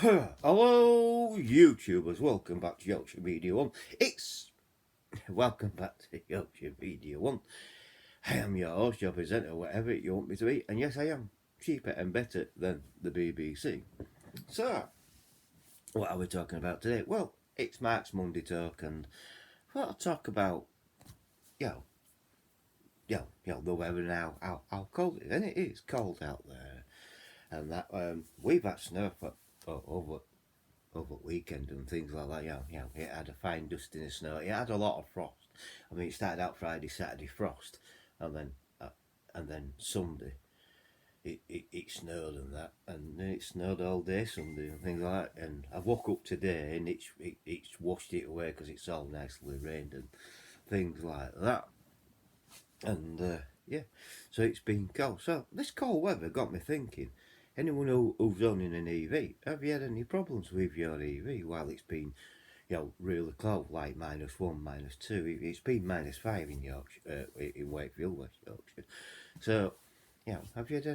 Hello, YouTubers. Welcome back to Yorkshire Media One. Welcome back to Yorkshire Media One. I am your host, your presenter, whatever you want me to be, and yes, I am cheaper and better than the BBC. So, what are we talking about today? Well, it's Mark's Monday Talk, and I thought I'd talk about, the weather now. How cold it is, and it is cold out there, and that we've had snow for over weekend and things like that. It had a fine dusting of snow. It had a lot of frost. I mean, it started out Friday, Saturday frost, and then Sunday it snowed and that, and then it snowed all day Sunday and things like that. And I woke up today and it's washed it away because it's all nicely rained and things like that. And so it's been cold. So this cold weather got me thinking. Anyone who's owning an EV, have you had any problems with your EV while it's been, really cold, like -1, -2? It's been -5 in Yorkshire, in Wakefield, West Yorkshire. So, have you had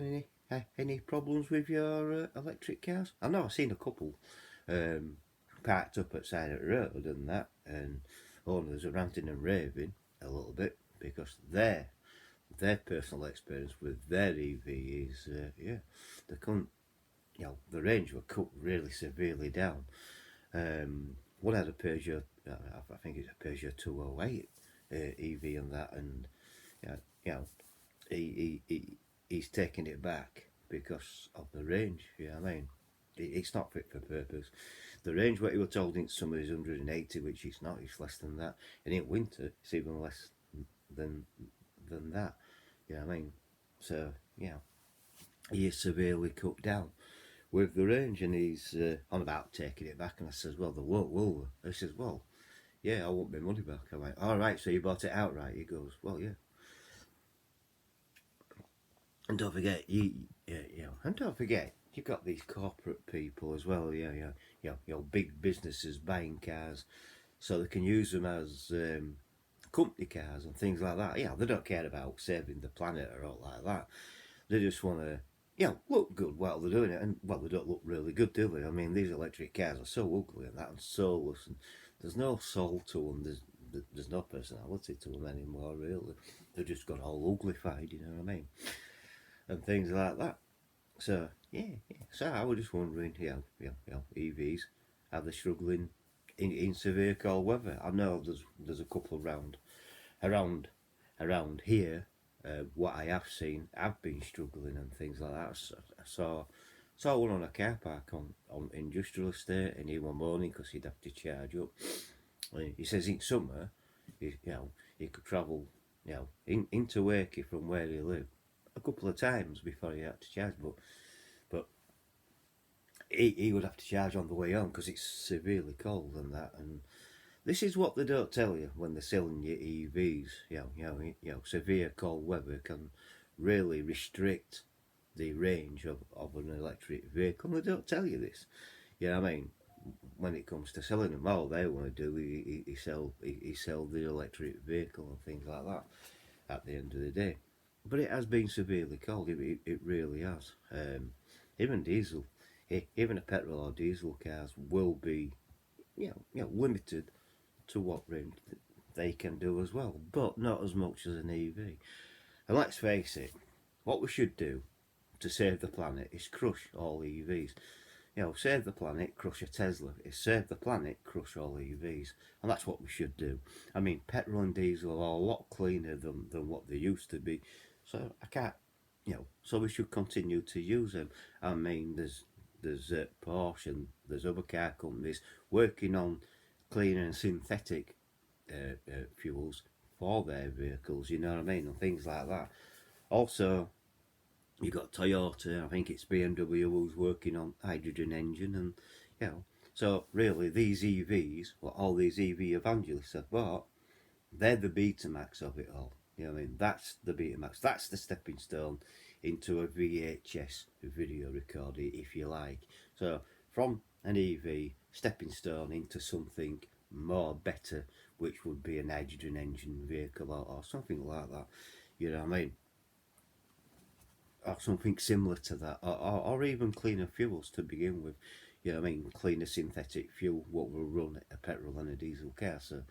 any problems with your electric cars? I know I've seen a couple parked up at side of the road and that, and owners are ranting and raving a little bit because their personal experience with their EV is, they couldn't, the range were cut really severely down. One had a Peugeot, I think it's a Peugeot 208 EV and that, and he's taking it back because of the range. I mean, it's not fit for purpose. The range what he was told in summer is 180, which it's not. It's less than that, and in winter it's even less than that. I mean, so he is severely cut down with the range, and he's on about taking it back. And I says, well, they won't, will they? He says, well, yeah, I want my money back. I'm like, all right, so you bought it outright? He goes, well, yeah. And don't forget, and don't forget, you've got these corporate people as well. Big businesses buying cars so they can use them as company cars and things like that. They don't care about saving the planet or all like that. They just want to, look good while they're doing it. And, well, they don't look really good, do they? I mean, these electric cars are so ugly and that, and soulless, and there's no soul to them. There's no personality to them anymore, really. They've just got all uglified, you know what I mean? And things like that. So, So I was just wondering, EVs, are they struggling in severe cold weather? I know there's a couple around here. What I have seen, I've been struggling and things like that. I saw one on a car park on industrial estate, and he was moaning because he'd have to charge up. He says in summer, he could travel, into Wakey from where he lived a couple of times before he had to charge, but he would have to charge on the way home because it's severely cold and that. And this is what they don't tell you when they're selling you EVs. Severe cold weather can really restrict the range of an electric vehicle. They don't tell you this. I mean, when it comes to selling them, all they want to do is sell the electric vehicle and things like that at the end of the day. But it has been severely cold. It really has. Even diesel, even a petrol or diesel cars will be, limited to what range they can do as well, but not as much as an EV. And let's face it, what we should do to save the planet is crush all EVs. Save the planet, crush a Tesla. Save the planet, crush all EVs. And that's what we should do. I mean, petrol and diesel are a lot cleaner than what they used to be. So I can't, so we should continue to use them. I mean, there's Porsche and there's other car companies working on cleaner and synthetic fuels for their vehicles, you know what I mean, and things like that. Also, you've got Toyota, I think it's BMW who's working on hydrogen engine, and so really these EVs, what all these EV evangelists have bought, they're the Betamax of it all. I mean, that's the Betamax. That's the stepping stone into a VHS video recorder, if you like. So from an EV, stepping stone into something more better, which would be an hydrogen engine vehicle or something like that. You know what I mean? Or something similar to that, or even cleaner fuels to begin with. you know what I mean, cleaner synthetic fuel, what will run a petrol and a diesel car. So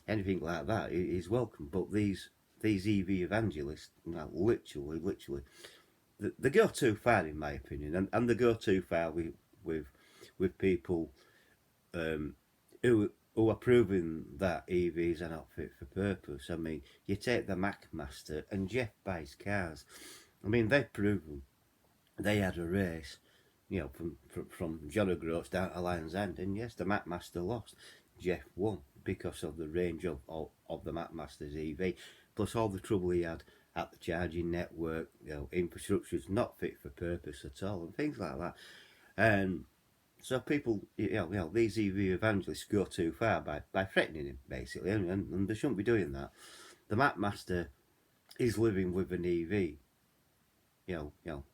anything like that is welcome. But these EV evangelists, literally, they go too far in my opinion, and they go too far with people who are proving that EVs are not fit for purpose. I mean, you take the Mac Master and Jeff buys cars. I mean, they've proven they had a race, from John O'Groats down to Lions End, and yes, the Mac Master lost. Jeff won because of the range of the Mac Master's EV, plus all the trouble he had at the charging network. Infrastructure is not fit for purpose at all, and things like that. And so people, these EV evangelists go too far by threatening him, basically, and they shouldn't be doing that. The Mac Master is living with an EV.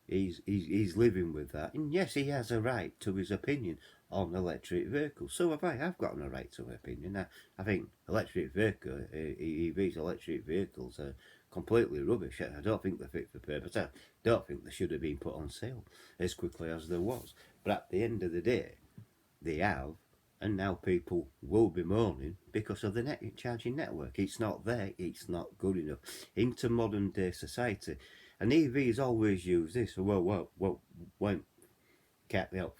He's living with that, and yes, he has a right to his opinion on electric vehicles. So have I. I've got a right to an opinion. I think EVs, electric vehicles, are completely rubbish. I don't think they're fit for purpose. I don't think they should have been put on sale as quickly as there was. But at the end of the day, they have, and now people will be moaning because of the charging network. It's not there. It's not good enough into modern day society. And EVs always use this. Well, when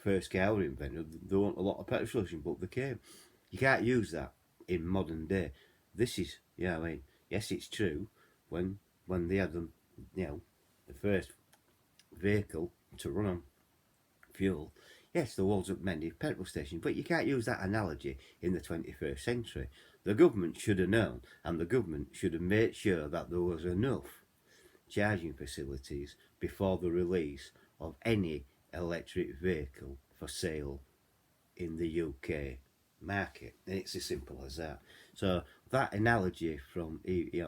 first car were invented, there weren't a lot of petrol stations, but they came. You can't use that in modern day. This is, yes, it's true. When they had them, the first vehicle to run on fuel, yes, there wasn't many petrol stations, but you can't use that analogy in the 21st century. The government should have known, and the government should have made sure that there was enough charging facilities before the release of any electric vehicle for sale in the UK market, and it's as simple as that. So that analogy from EV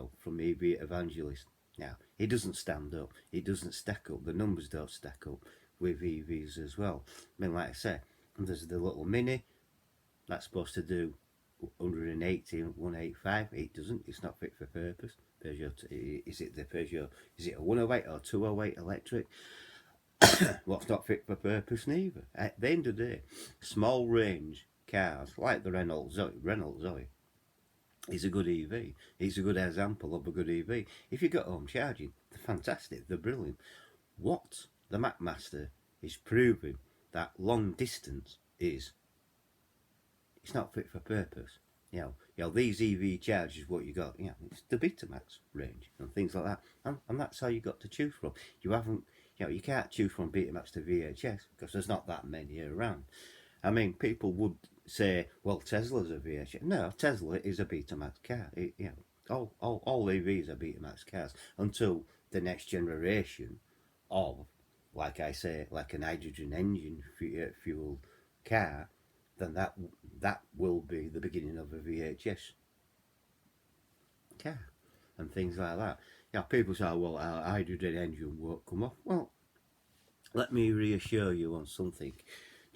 evangelist, now it doesn't stand up. It doesn't stack up. The numbers don't stack up with EVs as well. I mean, like I said, there's the little Mini that's supposed to do 180 and 185. It doesn't. It's not fit for purpose. Peugeot, is it the Peugeot? Is it a 108 or 208 electric? What's not fit for purpose neither. At the end of the day, small range cars like the Renault Zoe is a good EV. It's a good example of a good EV. If you got home charging, they're fantastic. They're brilliant. What the Mac Master is proving that long distance it's not fit for purpose. These EV chargers, what you got, it's the Betamax range and things like that, and that's how you got to choose from. You haven't, you can't choose from Betamax to VHS because there's not that many around. I mean, people would say, well, Tesla's a VHS. No, Tesla is a Betamax car. All EVs are Betamax cars until the next generation of, like I say, like an hydrogen engine fuel car. Then that will be the beginning of a VHS car and things like that. People say, well, our hydrogen engine won't come off. Well, let me reassure you on something.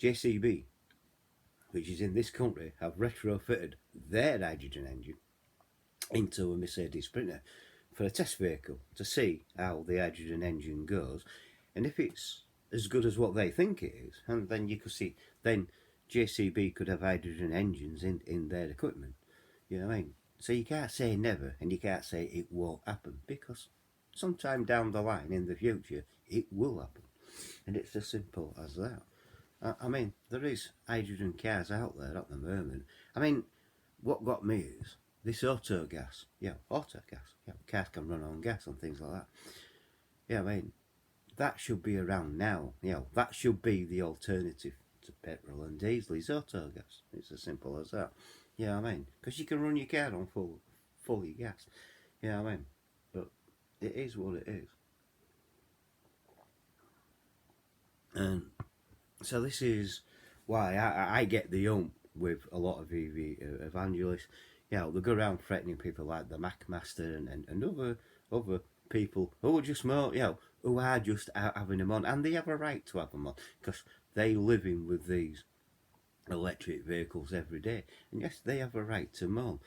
JCB, which is in this country, have retrofitted their hydrogen engine into a Mercedes Sprinter for a test vehicle to see how the hydrogen engine goes, and if it's as good as what they think it is, and then you could see, then JCB could have hydrogen engines in their equipment. You know what I mean? So you can't say never, and you can't say it won't happen, because sometime down the line in the future it will happen, and it's as simple as that. I mean, there is hydrogen cars out there at the moment. I mean, what got me is this auto gas. Cars can run on gas and things like that. I mean, that should be around now. That should be the alternative to petrol and diesel is auto gas. It's as simple as that. I mean, because you can run your car on fully gas. I mean, but it is what it is. And so this is why I get the ump with a lot of EV evangelists. They go around threatening people like the Mac Master and other people who are just more, who are just having them on, and they have a right to have them on because they living with these electric vehicles every day, and yes, they have a right to moan.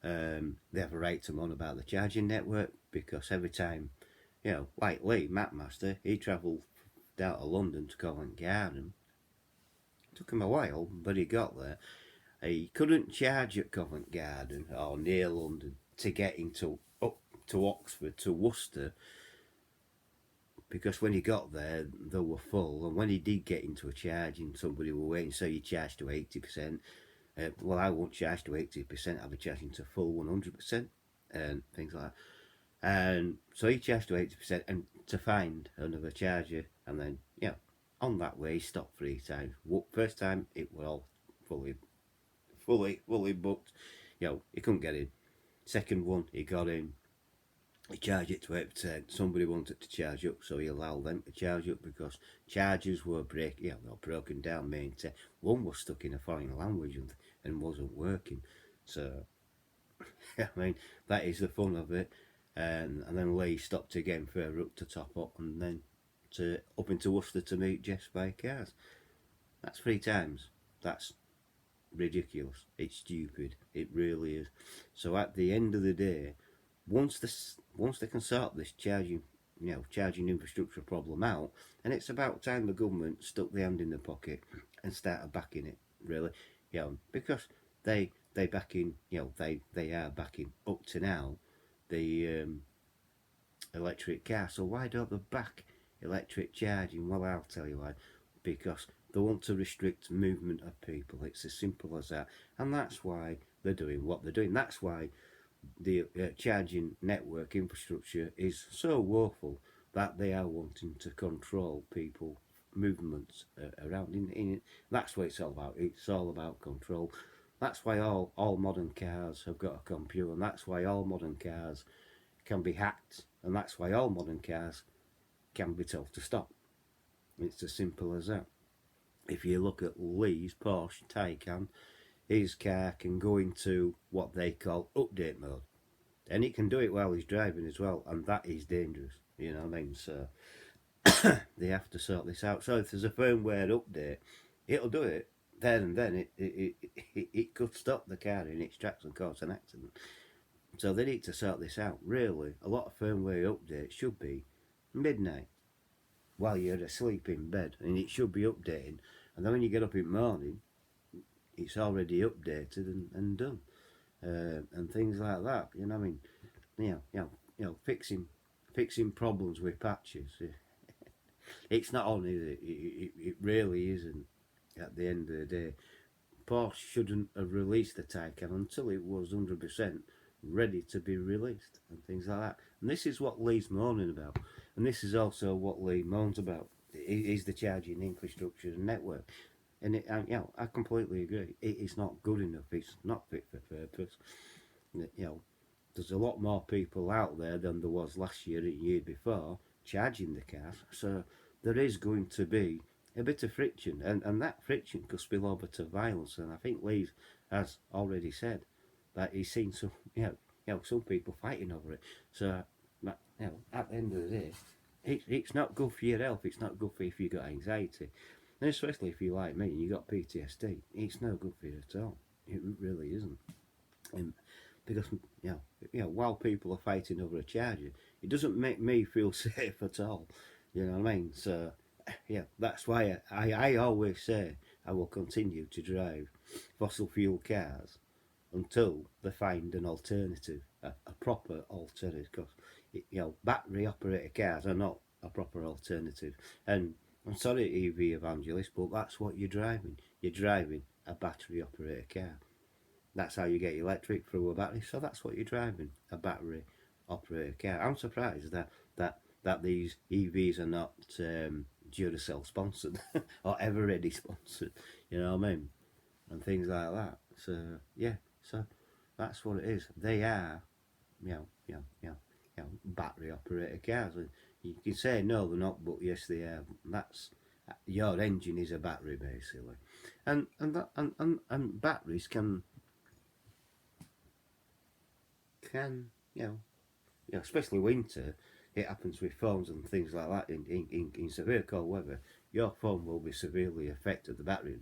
They have a right to moan about the charging network because every time, like Mac Master, he travelled down to London to Covent Garden took him a while, but he got there. He couldn't charge at Covent Garden or near London to get into up to Oxford to Worcester, because when he got there they were full, and when he did get into a charging, somebody were waiting, so you charged to 80%. Well, I won't charge to 80%, I'll be charging to full 100% and things like that. And so he charged to 80% and to find another charger, and then on that way he stopped 3 times. First time it was all fully booked. He couldn't get in. Second one, he got in. He charged it to 8%. Somebody wanted to charge up, so he allowed them to charge up because chargers were they were broken down. One was stuck in a foreign language and wasn't working. So, I mean, that is the fun of it. And then Lee stopped again further up to top up, and then up into Worcester to meet Jess by cars. That's 3 times. That's ridiculous. It's stupid. It really is. So at the end of the day, once they can sort this charging infrastructure problem out, and it's about time the government stuck their hand in the pocket and started backing it, really, because they backing, they are backing up to now the electric car. So why don't they back electric charging? Well, I'll tell you why. Because they want to restrict movement of people. It's as simple as that. And that's why they're doing what they're doing. That's why the charging network infrastructure is so woeful, that they are wanting to control people movements around. That's what it's all about. It's all about control. That's why all modern cars have got a computer, and that's why all modern cars can be hacked, and that's why all modern cars can be told to stop. It's as simple as that. If you look at Lee's Porsche Taycan, his car can go into what they call update mode, and it can do it while he's driving as well, and that is dangerous. You know what I mean? So they have to sort this out. So if there's a firmware update, it'll do it then and then. It could stop the car in its tracks and cause an accident. So they need to sort this out. Really, a lot of firmware updates should be midnight while you're asleep in bed, and it should be updating. And then when you get up in the morning, it's already updated and done, and things like that. You know what I mean? Fixing problems with patches. It's not on, is it? It really isn't. At the end of the day, Porsche shouldn't have released the Taycan until it was 100% ready to be released, and things like that. And this is what Lee's moaning about, and this is also what Lee moans about, is the charging infrastructure and network. And I completely agree. It's not good enough. It's not fit for purpose. There's a lot more people out there than there was last year and the year before charging the cars. So there is going to be a bit of friction, and that friction could spill over to violence. And I think Lee has already said that he's seen some people fighting over it. So at the end of the day, it's not good for your health. It's not good for if you've got anxiety, and especially if you're like me and you got PTSD. It's no good for you at all. It really isn't. Because while people are fighting over a charger, it doesn't make me feel safe at all. You know what I mean? So that's why I always say I will continue to drive fossil fuel cars until they find an alternative, a proper alternative. Because battery operated cars are not a proper alternative. And I'm sorry, EV evangelist, but that's what you're driving. You're driving a battery operated car. That's how you get electric, through a battery. So that's what you're driving, a battery operated car. I'm surprised that these EVs are not Duracell sponsored or Eveready sponsored. You know what I mean? And things like that. So so that's what it is. They are, battery operated cars. And you can say no, they're not, but yes, they are. That's your engine is a battery basically, and batteries can especially winter. It happens with phones and things like that. In severe cold weather, your phone will be severely affected. The battery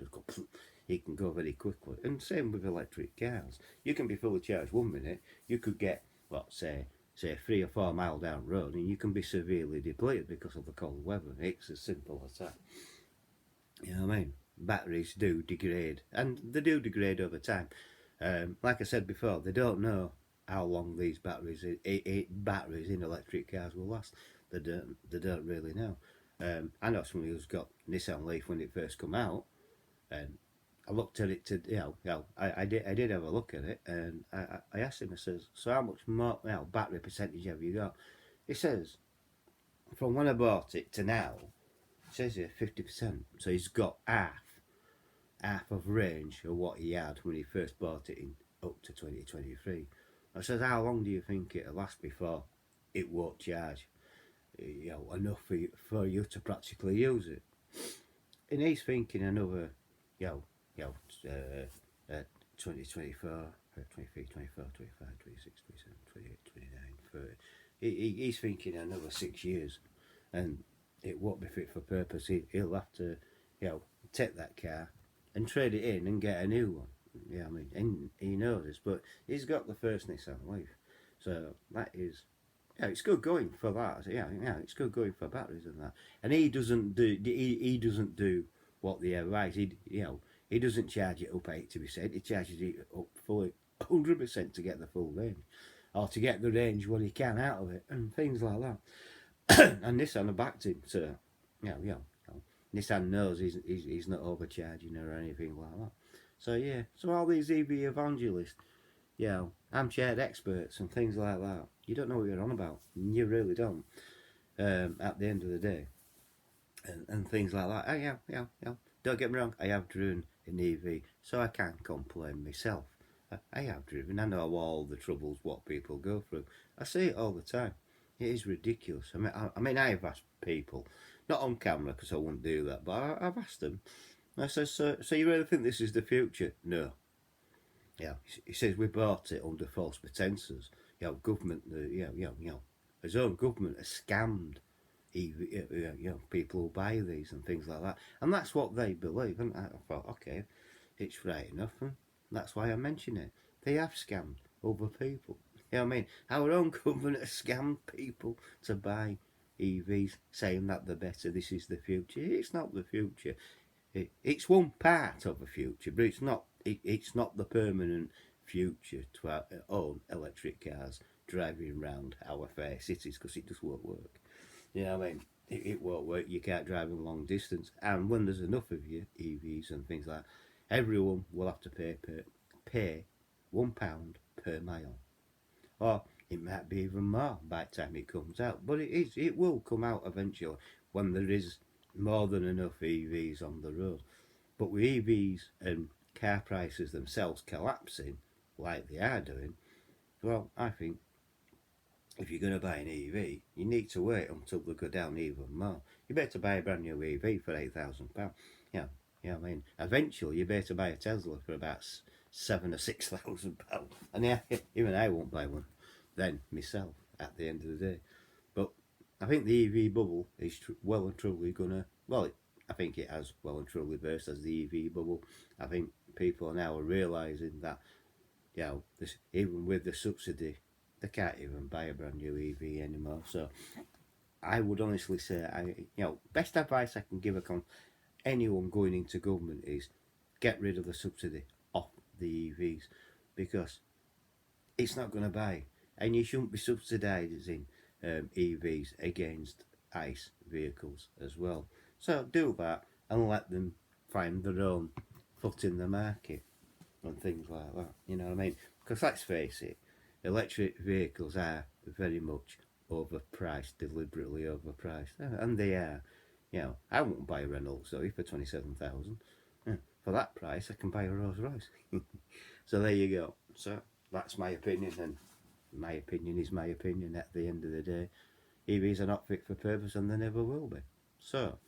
it can go very quickly. And same with electric cars. You can be fully charged 1 minute. You could get, say 3 or 4 mile down the road, and you can be severely depleted because of the cold weather. It's as simple as that. You know what I mean? batteries do degrade, and they do degrade over time. Like I said before, they don't know how long these batteries in electric cars will last. They don't really know. I know somebody who's got Nissan Leaf when it first come out, and I looked at it to I did have a look at it, and I asked him. I says, so how much more battery percentage have you got? He says, from when I bought it to now, it says here 50%. So he's got half of range of what he had when he first bought it in up to 2023. I says, how long do you think it'll last before it won't charge? Enough for you to practically use it. And he's thinking another, you know, you know, 2024, 23, 24, 25, 26, 27, 28, 29, 30. He's thinking another 6 years, and it won't be fit for purpose. He'll have to, take that car and trade it in and get a new one. Yeah, I mean, and he knows this, but he's got the first Nissan Leaf, so that is, it's good going for that. Yeah, it's good going for batteries and that. And he doesn't do what the advice. He doesn't charge it up 80%. He charges it up fully 100% to get the full range, or to get the range what he can out of it, and things like that. And Nissan have backed him, so Nissan knows he's not overcharging or anything like that. So yeah, so all these EV evangelists, armchair experts and things like that, you don't know what you're on about. You really don't. At the end of the day, and things like that. Yeah. Don't get me wrong. I have driven an EV, so I can't complain myself. I have driven. I know all the troubles what people go through. I see it all the time. It is ridiculous. I mean, I've asked people, not on camera because I wouldn't do that, but I've asked them. I said, so you really think this is the future? No. Yeah, he says we bought it under false pretences. Government, his own government has scammed people who buy these and things like that, and that's what they believe. And I thought, okay, it's right enough, and that's why I mention it. They have scammed other people. You know what I mean? Our own government has scammed people to buy EVs, saying that they're better. This is the future. It's not the future. It's one part of the future, but it's not. It's not the permanent future to own electric cars driving around our fair cities, because it just won't work. You know what I mean? It won't work. You can't drive them long distance, and when there's enough of you EVs and things like that, everyone will have to pay £1 per mile, or it might be even more by the time it comes out. But it will come out eventually when there is more than enough EVs on the road. But with EVs and car prices themselves collapsing like they are doing, well, I think if you're going to buy an EV, you need to wait until they go down even more. You better buy a brand new EV for £8,000. I mean, eventually you better buy a Tesla for about £7,000 or £6,000. And even I won't buy one then myself at the end of the day. But I think the EV bubble is well and truly gonna. Well, I think it has well and truly burst as the EV bubble. I think people now are realising that, even with the subsidy, they can't even buy a brand new EV anymore. So I would honestly say, best advice I can give anyone going into government is get rid of the subsidy off the EVs, because it's not going to buy, and you shouldn't be subsidising EVs against ICE vehicles as well. So do that and let them find their own foot in the market and things like that. You know what I mean? Because let's face it, electric vehicles are very much overpriced, deliberately overpriced, and they are. I won't buy a Renault Zoe for 27,000. For that price, I can buy a Rolls Royce. So there you go. So that's my opinion, and my opinion is my opinion. At the end of the day, EVs are not fit for purpose, and they never will be. So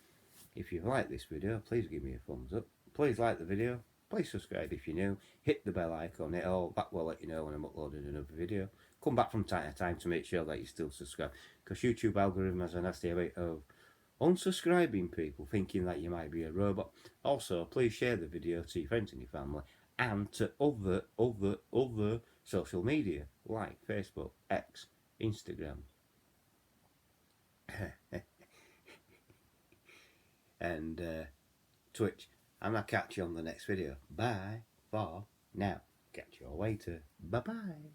if you like this video, please give me a thumbs up. Please like the video. Please subscribe if you're new. Hit the bell icon. That will let you know when I'm uploading another video. Come back from time to time to make sure that you still subscribe, because YouTube algorithm has a nasty habit of unsubscribing people, thinking that you might be a robot. Also, please share the video to your friends and your family, and to other social media like Facebook, X, Instagram, and Twitch, and I'll catch you on the next video. Bye for now. Catch you all later. Bye bye.